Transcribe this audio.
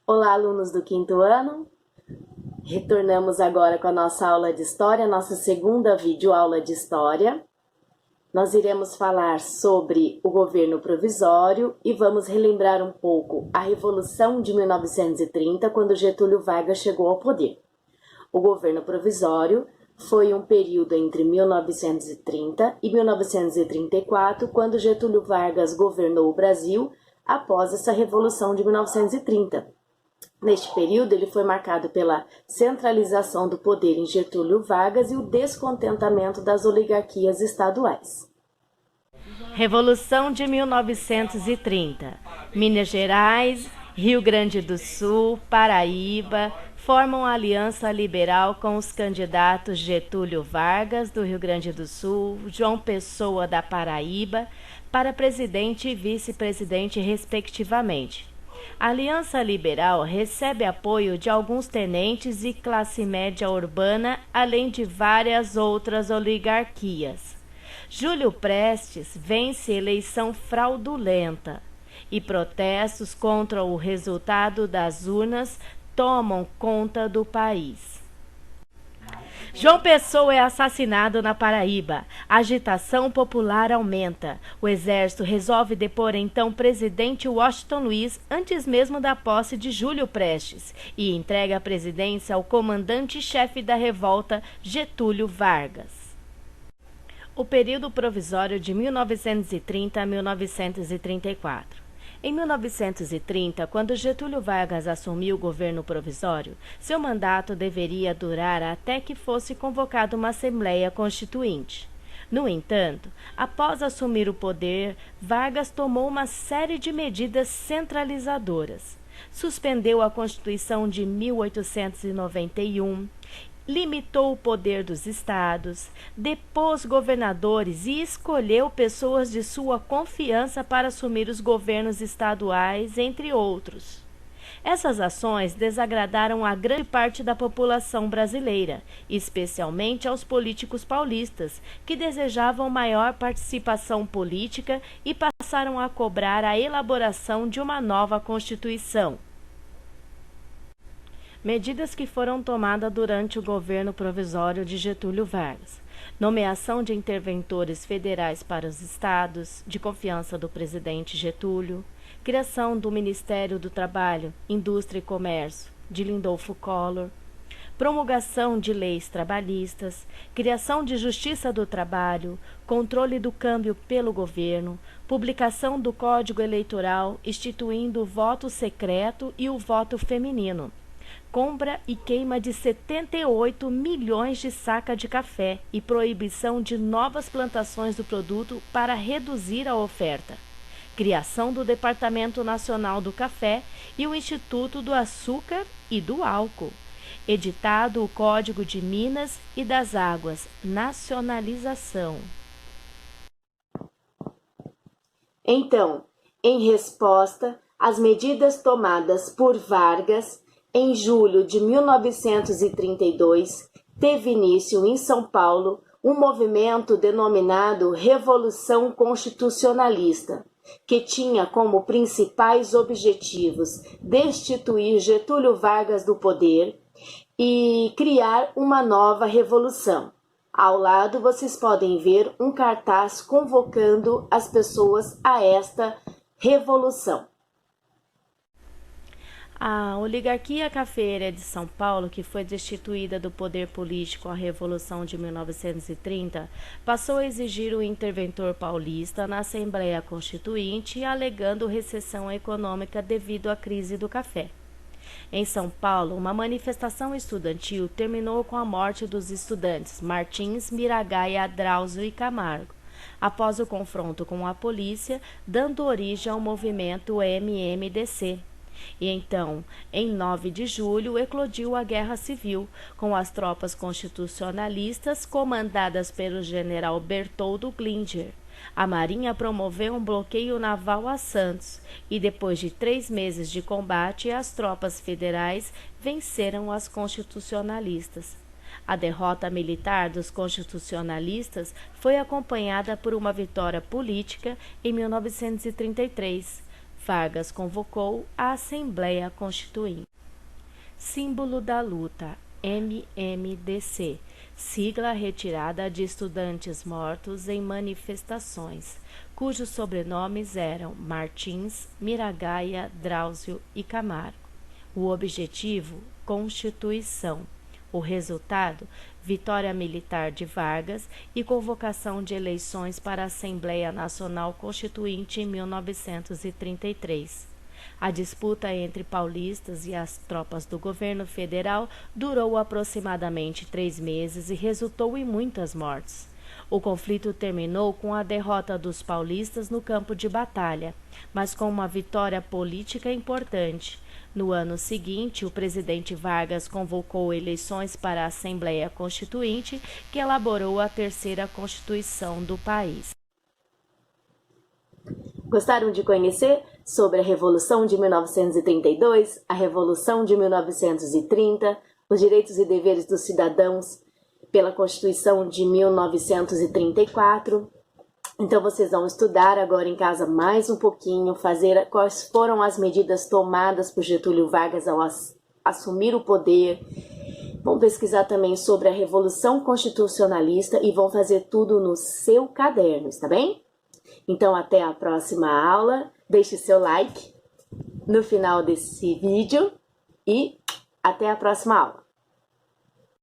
Olá, alunos do quinto ano. Retornamos agora com a nossa aula de História, nossa segunda videoaula de História. Nós iremos falar sobre o governo provisório e vamos relembrar um pouco a Revolução de 1930, quando Getúlio Vargas chegou ao poder. O governo provisório foi um período entre 1930 e 1934, quando Getúlio Vargas governou o Brasil após essa Revolução de 1930. Neste período, ele foi marcado pela centralização do poder em Getúlio Vargas e o descontentamento das oligarquias estaduais. Revolução de 1930. Minas Gerais, Rio Grande do Sul, Paraíba formam aliança liberal com os candidatos Getúlio Vargas, do Rio Grande do Sul, João Pessoa, da Paraíba, para presidente e vice-presidente, respectivamente. A Aliança Liberal recebe apoio de alguns tenentes e classe média urbana, além de várias outras oligarquias. Júlio Prestes vence eleição fraudulenta e protestos contra o resultado das urnas tomam conta do país. João Pessoa é assassinado na Paraíba. A agitação popular aumenta. O exército resolve depor então presidente Washington Luiz antes mesmo da posse de Júlio Prestes e entrega a presidência ao comandante-chefe da revolta, Getúlio Vargas. O período provisório de 1930 a 1934. Em 1930, quando Getúlio Vargas assumiu o governo provisório, seu mandato deveria durar até que fosse convocada uma Assembleia Constituinte. No entanto, após assumir o poder, Vargas tomou uma série de medidas centralizadoras. Suspendeu a Constituição de 1891, limitou o poder dos estados, depôs governadores e escolheu pessoas de sua confiança para assumir os governos estaduais, entre outros. Essas ações desagradaram a grande parte da população brasileira, especialmente aos políticos paulistas, que desejavam maior participação política e passaram a cobrar a elaboração de uma nova Constituição. Medidas que foram tomadas durante o governo provisório de Getúlio Vargas: nomeação de interventores federais para os estados, de confiança do presidente Getúlio, criação do Ministério do Trabalho, Indústria e Comércio, de Lindolfo Collor, promulgação de leis trabalhistas, criação de Justiça do Trabalho, controle do câmbio pelo governo, publicação do Código Eleitoral instituindo o voto secreto e o voto feminino, compra e queima de 78 milhões de sacas de café e proibição de novas plantações do produto para reduzir a oferta, criação do Departamento Nacional do Café e o Instituto do Açúcar e do Álcool, editado o Código de Minas e das Águas, nacionalização. Então, em resposta às medidas tomadas por Vargas, em julho de 1932, teve início em São Paulo um movimento denominado Revolução Constitucionalista, que tinha como principais objetivos destituir Getúlio Vargas do poder e criar uma nova revolução. Ao lado, vocês podem ver um cartaz convocando as pessoas a esta revolução. A oligarquia cafeeira de São Paulo, que foi destituída do poder político com a Revolução de 1930, passou a exigir o interventor paulista na Assembleia Constituinte, alegando recessão econômica devido à crise do café. Em São Paulo, uma manifestação estudantil terminou com a morte dos estudantes Martins, Miragaia, Drauzio e Camargo, após o confronto com a polícia, dando origem ao movimento MMDC. E então, em 9 de julho, eclodiu a Guerra Civil, com as tropas constitucionalistas comandadas pelo general Bertoldo Glinger. A Marinha promoveu um bloqueio naval a Santos e, depois de 3 meses de combate, as tropas federais venceram as constitucionalistas. A derrota militar dos constitucionalistas foi acompanhada por uma vitória política em 1933. Vargas convocou a Assembleia Constituinte. Símbolo da luta, MMDC, sigla retirada de estudantes mortos em manifestações, cujos sobrenomes eram Martins, Miragaia, Drauzio e Camargo. O objetivo, Constituição. O resultado, vitória militar de Vargas e convocação de eleições para a Assembleia Nacional Constituinte em 1933. A disputa entre paulistas e as tropas do governo federal durou aproximadamente 3 meses e resultou em muitas mortes. O conflito terminou com a derrota dos paulistas no campo de batalha, mas com uma vitória política importante. No ano seguinte, o presidente Vargas convocou eleições para a Assembleia Constituinte, que elaborou a terceira Constituição do país. Gostaram de conhecer sobre a Revolução de 1932, a Revolução de 1930, os direitos e deveres dos cidadãos pela Constituição de 1934? Então vocês vão estudar agora em casa mais um pouquinho, fazer quais foram as medidas tomadas por Getúlio Vargas ao assumir o poder. Vão pesquisar também sobre a Revolução Constitucionalista e vão fazer tudo no seu caderno, está bem? Então até a próxima aula, deixe seu like no final desse vídeo e até a próxima aula.